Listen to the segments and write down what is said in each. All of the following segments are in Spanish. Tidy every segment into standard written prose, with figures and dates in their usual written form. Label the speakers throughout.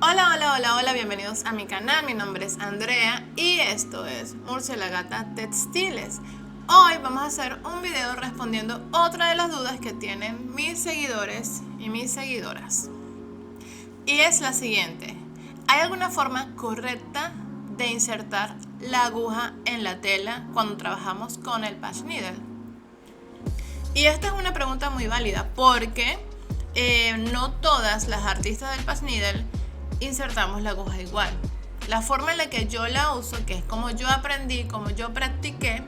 Speaker 1: Hola, hola, hola, hola, bienvenidos a mi canal, mi nombre es Andrea y esto es Murcielagata Textiles. Hoy vamos a hacer un video respondiendo otra de las dudas que tienen mis seguidores y mis seguidoras. Y es la siguiente: ¿hay alguna forma correcta de insertar la aguja en la tela cuando trabajamos con el patch needle? Y esta es una pregunta muy válida porque no todas las artistas del patch needle insertamos la aguja igual. La forma en la que yo la uso, que es como yo aprendí, como yo practiqué,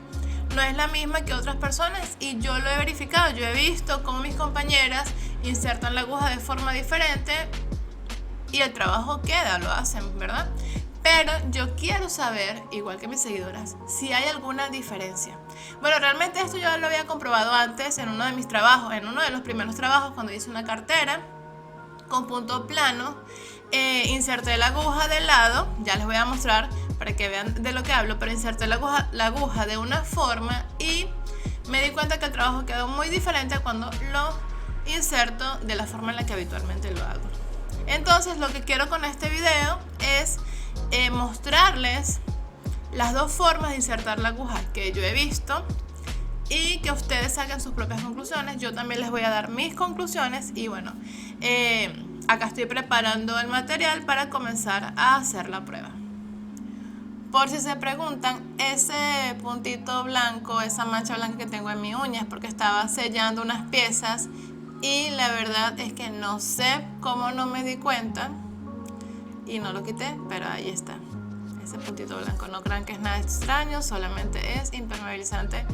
Speaker 1: no es la misma que otras personas y yo lo he verificado. Yo he visto cómo mis compañeras insertan la aguja de forma diferente y el trabajo queda, lo hacen, ¿verdad? Pero yo quiero saber, igual que mis seguidoras, si hay alguna diferencia. Bueno, realmente esto yo lo había comprobado antes en uno de mis trabajos, en uno de los primeros trabajos cuando hice una cartera con punto plano. Inserté la aguja del lado, ya les voy a mostrar para que vean de lo que hablo, pero inserté la aguja de una forma y me di cuenta que el trabajo quedó muy diferente cuando lo inserto de la forma en la que habitualmente lo hago. Entonces lo que quiero con este video es mostrarles las dos formas de insertar la aguja que yo he visto y que ustedes saquen sus propias conclusiones. Yo también les voy a dar mis conclusiones y bueno, acá estoy preparando el material para comenzar a hacer la prueba. Por si se preguntan, ese puntito blanco, esa mancha blanca que tengo en mi uña es porque estaba sellando unas piezas y la verdad es que no sé cómo no me di cuenta y no lo quité, pero ahí está, ese puntito blanco. No crean que es nada extraño, solamente es impermeabilizante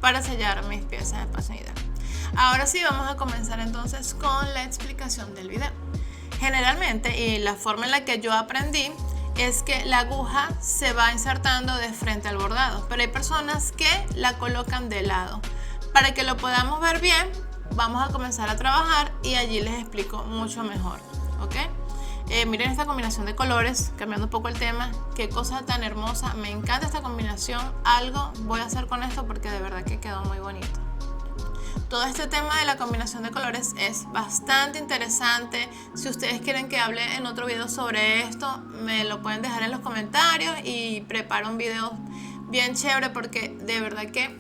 Speaker 1: para sellar mis piezas de patch needle. Ahora sí, vamos a comenzar entonces con la explicación del video. Generalmente, y la forma en la que yo aprendí, es que la aguja se va insertando de frente al bordado, pero hay personas que la colocan de lado. Para que lo podamos ver bien, vamos a comenzar a trabajar y allí les explico mucho mejor, ¿ok? Miren esta combinación de colores, cambiando un poco el tema, qué cosa tan hermosa, me encanta esta combinación. Algo voy a hacer con esto porque de verdad que quedó muy bonito. Todo este tema de la combinación de colores es bastante interesante. Si ustedes quieren que hable en otro video sobre esto, me lo pueden dejar en los comentarios y preparo un video bien chévere porque de verdad que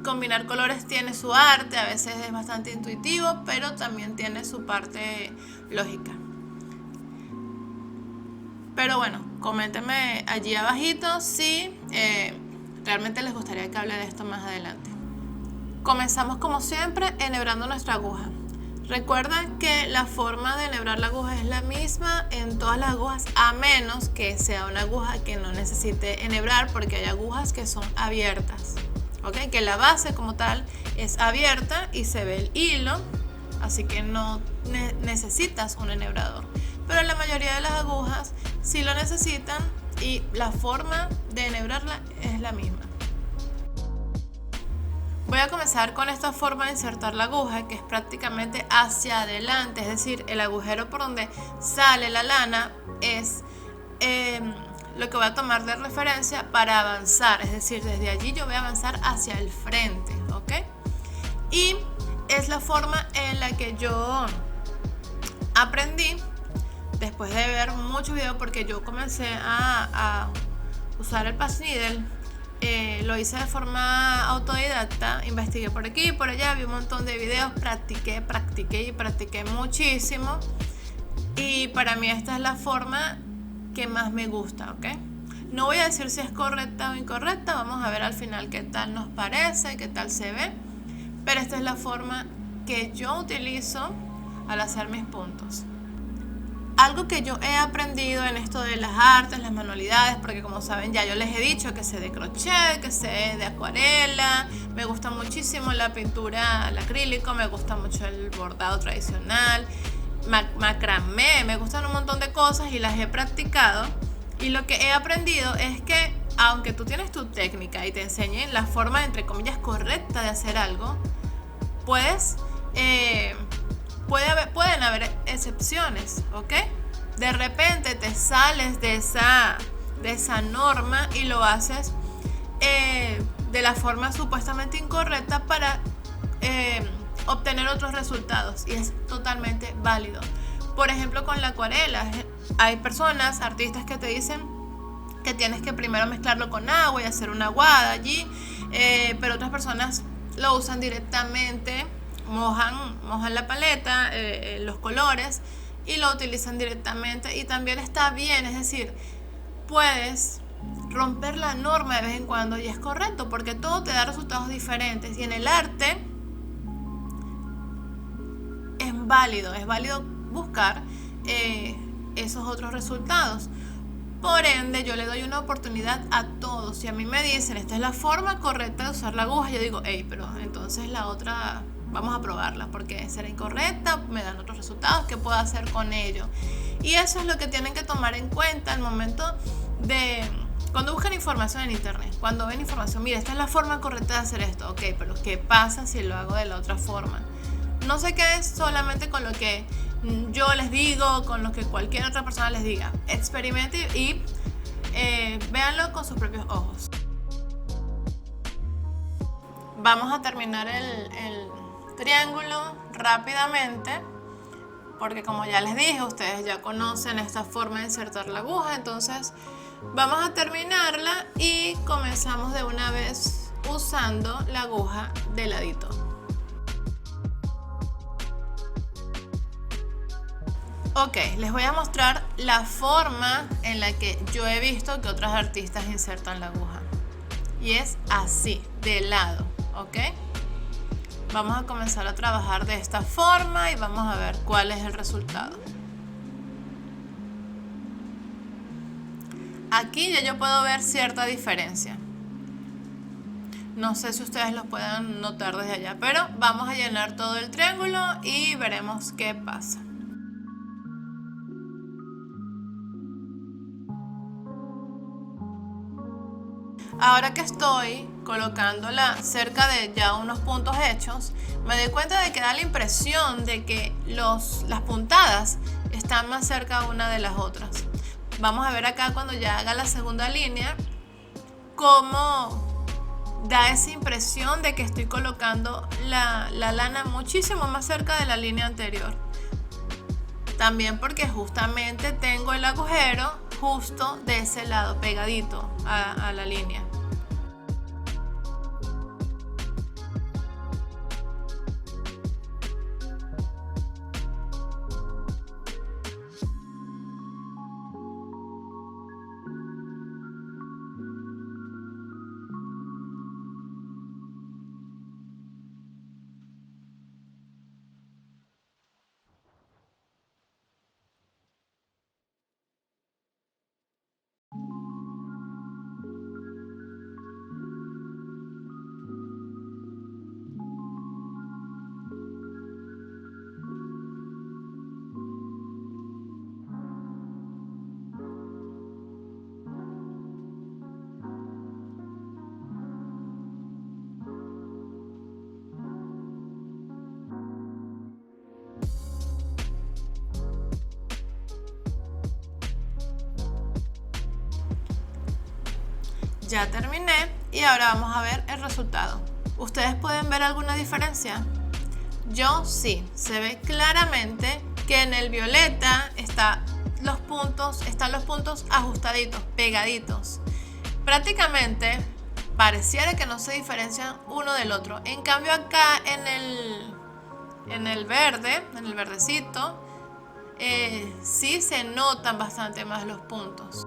Speaker 1: combinar colores tiene su arte, a veces es bastante intuitivo, pero también tiene su parte lógica. Pero bueno, coméntenme allí abajito si realmente les gustaría que hable de esto más adelante. Comenzamos como siempre enhebrando nuestra aguja. Recuerda que la forma de enhebrar la aguja es la misma en todas las agujas, a menos que sea una aguja que no necesite enhebrar, porque hay agujas que son abiertas, ¿ok? Que la base como tal es abierta y se ve el hilo, así que no necesitas un enhebrador. Pero la mayoría de las agujas sí lo necesitan y la forma de enhebrarla es la misma. Voy a comenzar con esta forma de insertar la aguja, que es prácticamente hacia adelante, es decir, el agujero por donde sale la lana es lo que voy a tomar de referencia para avanzar, es decir, desde allí yo voy a avanzar hacia el frente, ¿ok? Y es la forma en la que yo aprendí después de ver muchos videos, porque yo comencé a usar el patch needle. Lo hice de forma autodidacta, investigué por aquí y por allá, vi un montón de videos, practiqué y practiqué muchísimo y para mí esta es la forma que más me gusta, ¿ok? No voy a decir si es correcta o incorrecta, vamos a ver al final qué tal nos parece, qué tal se ve, pero esta es la forma que yo utilizo al hacer mis puntos. Algo que yo he aprendido en esto de las artes, las manualidades, porque como saben ya yo les he dicho que sé de crochet, que sé de acuarela, me gusta muchísimo la pintura al acrílico, me gusta mucho el bordado tradicional, macramé, me gustan un montón de cosas y las he practicado. Y lo que he aprendido es que aunque tú tienes tu técnica y te enseñen la forma entre comillas correcta de hacer algo, pues pueden haber excepciones, ¿ok? De repente te sales de esa norma y lo haces de la forma supuestamente incorrecta para obtener otros resultados y es totalmente válido. Por ejemplo, con la acuarela, hay personas, artistas que te dicen que tienes que primero mezclarlo con agua y hacer una aguada allí, pero otras personas lo usan directamente, mojan la paleta, los colores, y lo utilizan directamente, y también está bien, es decir, puedes romper la norma de vez en cuando y es correcto porque todo te da resultados diferentes, y en el arte es válido buscar esos otros resultados. Por ende, yo le doy una oportunidad a todos. Si a mí me dicen, esta es la forma correcta de usar la aguja, yo digo, hey, pero entonces la otra, vamos a probarla, porque será incorrecta, me dan otros resultados, ¿qué puedo hacer con ello? Y eso es lo que tienen que tomar en cuenta al momento de, cuando buscan información en internet, cuando ven información, mira, esta es la forma correcta de hacer esto, ok, pero ¿qué pasa si lo hago de la otra forma? No se queden solamente con lo que yo les digo, con lo que cualquier otra persona les diga. Experimenten y véanlo con sus propios ojos. Vamos a terminar el triángulo rápidamente, porque como ya les dije, ustedes ya conocen esta forma de insertar la aguja. Entonces vamos a terminarla y comenzamos de una vez usando la aguja de ladito. Ok, les voy a mostrar la forma en la que yo he visto que otros artistas insertan la aguja. Y es así, de lado, ¿ok? Vamos a comenzar a trabajar de esta forma y vamos a ver cuál es el resultado. Aquí ya yo puedo ver cierta diferencia. No sé si ustedes lo puedan notar desde allá, pero vamos a llenar todo el triángulo y veremos qué pasa. Ahora que estoy colocándola cerca de ya unos puntos hechos, me doy cuenta de que da la impresión de que las puntadas están más cerca una de las otras. Vamos a ver acá cuando ya haga la segunda línea cómo da esa impresión de que estoy colocando la lana muchísimo más cerca de la línea anterior. También porque justamente tengo el agujero justo de ese lado, pegadito a la línea. Ya terminé y ahora vamos a ver el resultado. ¿Ustedes pueden ver alguna diferencia? Yo sí, se ve claramente que en el violeta están los puntos ajustaditos, pegaditos. Prácticamente pareciera que no se diferencian uno del otro. En cambio acá en el verde, en el verdecito, sí se notan bastante más los puntos.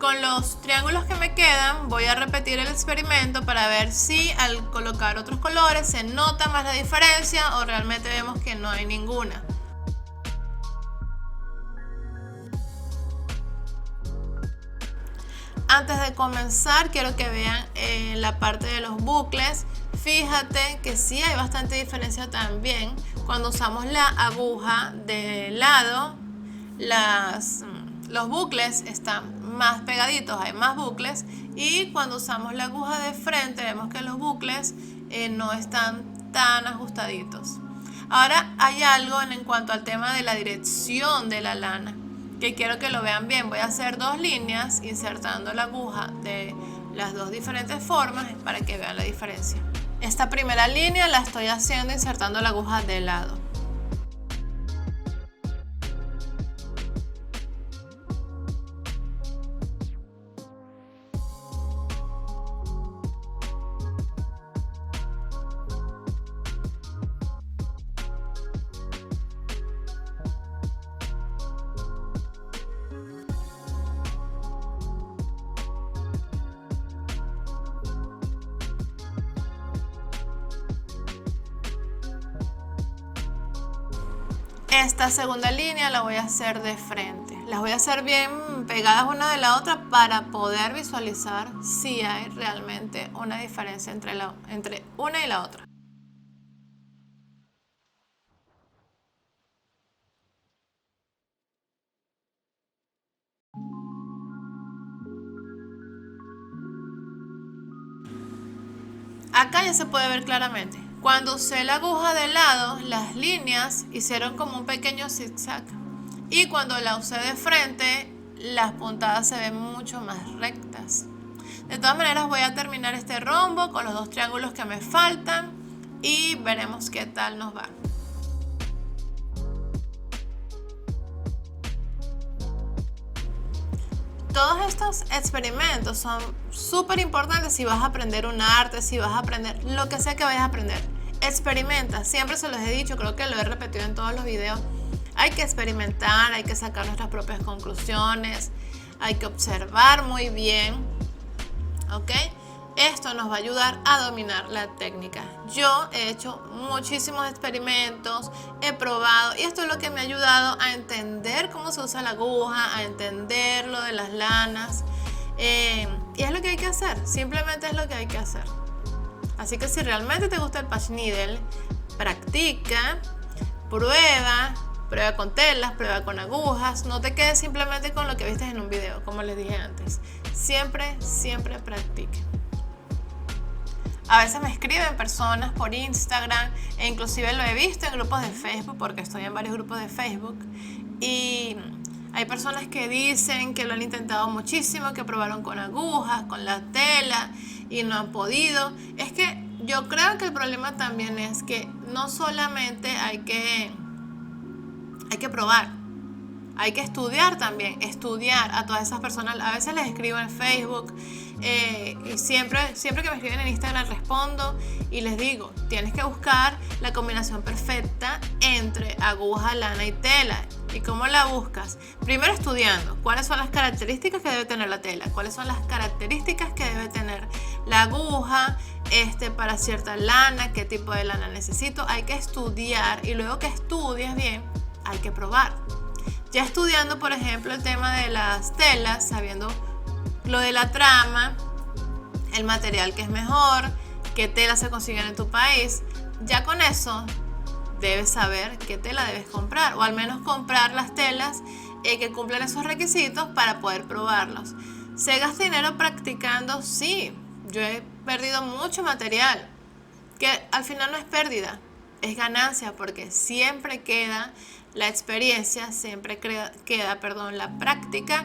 Speaker 1: Con los triángulos que me quedan voy a repetir el experimento para ver si al colocar otros colores se nota más la diferencia o realmente vemos que no hay ninguna. Antes de comenzar quiero que vean la parte de los bucles. Fíjate que sí hay bastante diferencia también. Cuando usamos la aguja de lado, los bucles están más pegaditos, hay más bucles, y cuando usamos la aguja de frente vemos que los bucles no están tan ajustaditos. Ahora hay algo en cuanto al tema de la dirección de la lana que quiero que lo vean bien. Voy a hacer dos líneas insertando la aguja de las dos diferentes formas para que vean la diferencia. Esta primera línea la estoy haciendo insertando la aguja de lado. Esta segunda línea la voy a hacer de frente. Las voy a hacer bien pegadas una de la otra para poder visualizar si hay realmente una diferencia entre una y la otra. Acá ya se puede ver claramente. Cuando usé la aguja de lado, las líneas hicieron como un pequeño zigzag. Y cuando la usé de frente, las puntadas se ven mucho más rectas. De todas maneras voy a terminar este rombo con los 2 triángulos que me faltan y veremos qué tal nos va. Todos estos experimentos son súper importantes si vas a aprender un arte, si vas a aprender lo que sea que vayas a aprender. Experimenta, siempre se los he dicho, creo que lo he repetido en todos los videos. Hay que experimentar, hay que sacar nuestras propias conclusiones, hay que observar muy bien, ¿ok? Esto nos va a ayudar a dominar la técnica. Yo he hecho muchísimos experimentos, he probado y esto es lo que me ha ayudado a entender cómo se usa la aguja, a entender lo de las lanas. Y es lo que hay que hacer, simplemente es lo que hay que hacer. Así que si realmente te gusta el patch needle, practica, prueba con telas, prueba con agujas, no te quedes simplemente con lo que viste en un video, como les dije antes. Siempre practique. A veces me escriben personas por Instagram e inclusive lo he visto en grupos de Facebook porque estoy en varios grupos de Facebook y hay personas que dicen que lo han intentado muchísimo, que probaron con agujas, con la tela y no han podido. Es que yo creo que el problema también es que no solamente hay que probar, hay que estudiar también, estudiar a todas esas personas. A veces les escribo en Facebook y siempre que me escriben en Instagram respondo y les digo, tienes que buscar la combinación perfecta entre aguja, lana y tela. ¿Y cómo la buscas? Primero estudiando cuáles son las características que debe tener la tela, cuáles son las características que debe tener la aguja, para cierta lana, qué tipo de lana necesito. Hay que estudiar y luego que estudias bien, hay que probar. Ya estudiando, por ejemplo, el tema de las telas, sabiendo lo de la trama, el material que es mejor, qué telas se consiguen en tu país, ya con eso debes saber qué tela debes comprar, o al menos comprar las telas que cumplan esos requisitos para poder probarlos. ¿Se gasta dinero practicando? Sí, yo he perdido mucho material, que al final no es pérdida, es ganancia, porque siempre queda la experiencia, siempre queda la práctica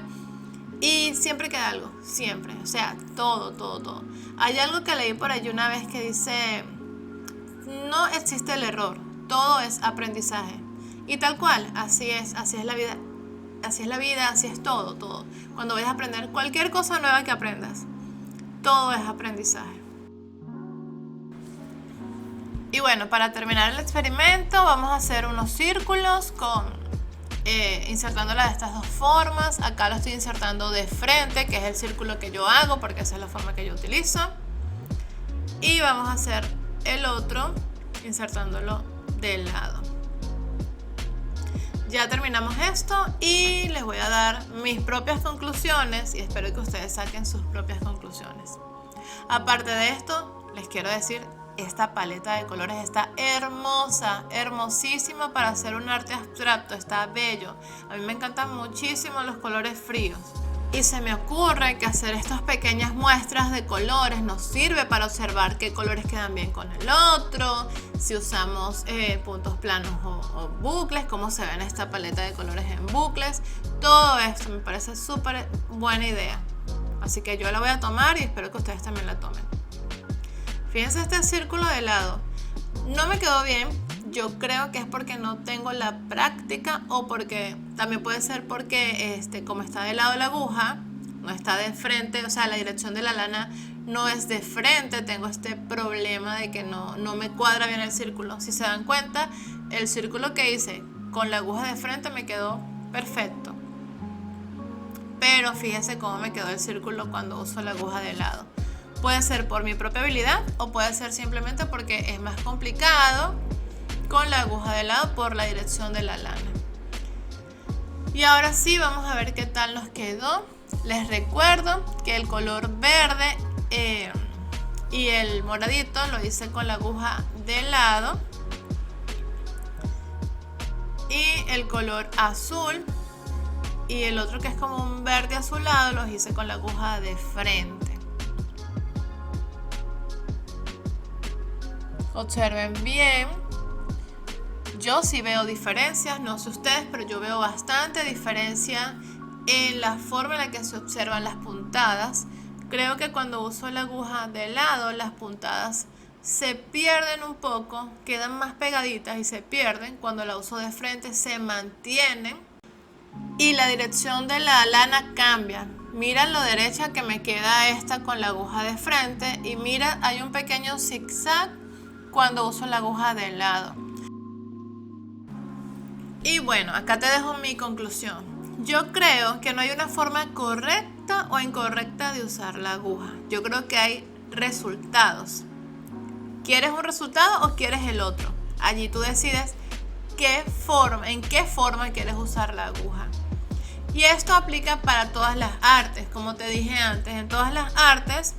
Speaker 1: y siempre queda algo, siempre, o sea, todo. Hay algo que leí por ahí una vez que dice, no existe el error, todo es aprendizaje. Y tal cual, así es la vida, así es todo. Cuando vayas a aprender cualquier cosa nueva que aprendas, todo es aprendizaje. Y bueno, para terminar el experimento vamos a hacer unos círculos insertándola de estas 2 formas. Acá lo estoy insertando de frente, que es el círculo que yo hago porque esa es la forma que yo utilizo. Y vamos a hacer el otro insertándolo de lado. Ya terminamos esto y les voy a dar mis propias conclusiones y espero que ustedes saquen sus propias conclusiones. Aparte de esto, les quiero decir, esta paleta de colores está hermosa, hermosísima para hacer un arte abstracto, está bello. A mí me encantan muchísimo los colores fríos. Y se me ocurre que hacer estas pequeñas muestras de colores nos sirve para observar qué colores quedan bien con el otro, si usamos puntos planos o bucles, cómo se ve en esta paleta de colores en bucles. Todo esto me parece súper buena idea. Así que yo la voy a tomar y espero que ustedes también la tomen. Fíjense este círculo de lado. No me quedó bien. Yo creo que es porque no tengo la práctica o porque también puede ser porque como está de lado la aguja, no está de frente, o sea, la dirección de la lana no es de frente. Tengo este problema de que no me cuadra bien el círculo. Si se dan cuenta, el círculo que hice con la aguja de frente me quedó perfecto. Pero fíjense cómo me quedó el círculo cuando uso la aguja de lado. Puede ser por mi propia habilidad o puede ser simplemente porque es más complicado con la aguja de lado por la dirección de la lana. Y ahora sí, vamos a ver qué tal nos quedó. Les recuerdo que el color verde y el moradito lo hice con la aguja de lado, y el color azul y el otro que es como un verde azulado los hice con la aguja de frente. Observen bien. Yo sí veo diferencias, no sé ustedes, pero yo veo bastante diferencia en la forma en la que se observan las puntadas. Creo que cuando uso la aguja de lado, las puntadas se pierden un poco, quedan más pegaditas y se pierden. Cuando la uso de frente se mantienen y la dirección de la lana cambia. Mira lo derecha que me queda esta con la aguja de frente, y mira, hay un pequeño zigzag cuando uso la aguja de lado. Y bueno, acá te dejo mi conclusión. Yo creo que no hay una forma correcta o incorrecta de usar la aguja. Yo creo que hay resultados. ¿Quieres un resultado o quieres el otro? Allí tú decides en qué forma quieres usar la aguja. Y esto aplica para todas las artes. Como te dije antes, en todas las artes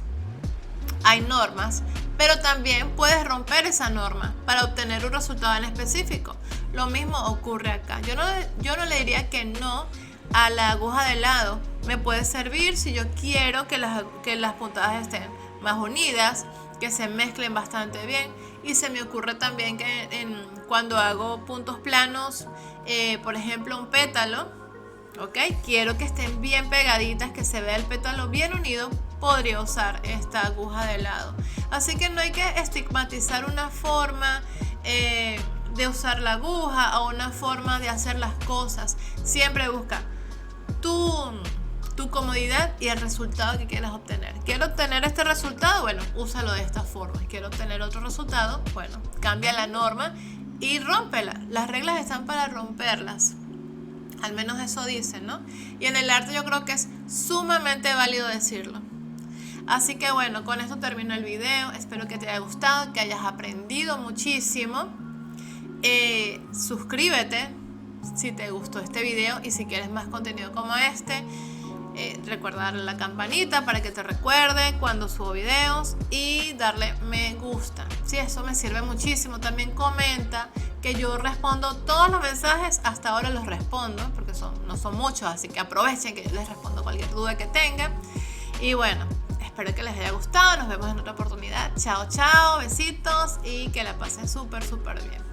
Speaker 1: hay normas, pero también puedes romper esa norma para obtener un resultado en específico. Lo mismo ocurre acá. Yo no le diría que no a la aguja de lado. Me puede servir si yo quiero que las puntadas estén más unidas, que se mezclen bastante bien. Y se me ocurre también que cuando hago puntos planos, por ejemplo un pétalo, ¿okay? Quiero que estén bien pegaditas, que se vea el pétalo bien unido, podría usar esta aguja de lado. Así que no hay que estigmatizar una forma de usar la aguja o una forma de hacer las cosas. Siempre busca tu comodidad y el resultado que quieras obtener. ¿Quiero obtener este resultado? Bueno, úsalo de esta forma. ¿Quiero obtener otro resultado? Bueno, cambia la norma y rómpela. Las reglas están para romperlas. Al menos eso dicen, ¿no? Y en el arte yo creo que es sumamente válido decirlo. Así que bueno, con esto termino el video. Espero que te haya gustado, que hayas aprendido muchísimo. Suscríbete si te gustó este video, y si quieres más contenido como este, recuerda darle a la campanita para que te recuerde cuando subo videos, y darle me gusta. Sí, eso me sirve muchísimo. También comenta, que yo respondo todos los mensajes. Hasta ahora los respondo porque no son muchos, así que aprovechen que yo les respondo cualquier duda que tengan. Y bueno, espero que les haya gustado. Nos vemos en otra oportunidad. Chao, chao, besitos, y que la pasen súper bien.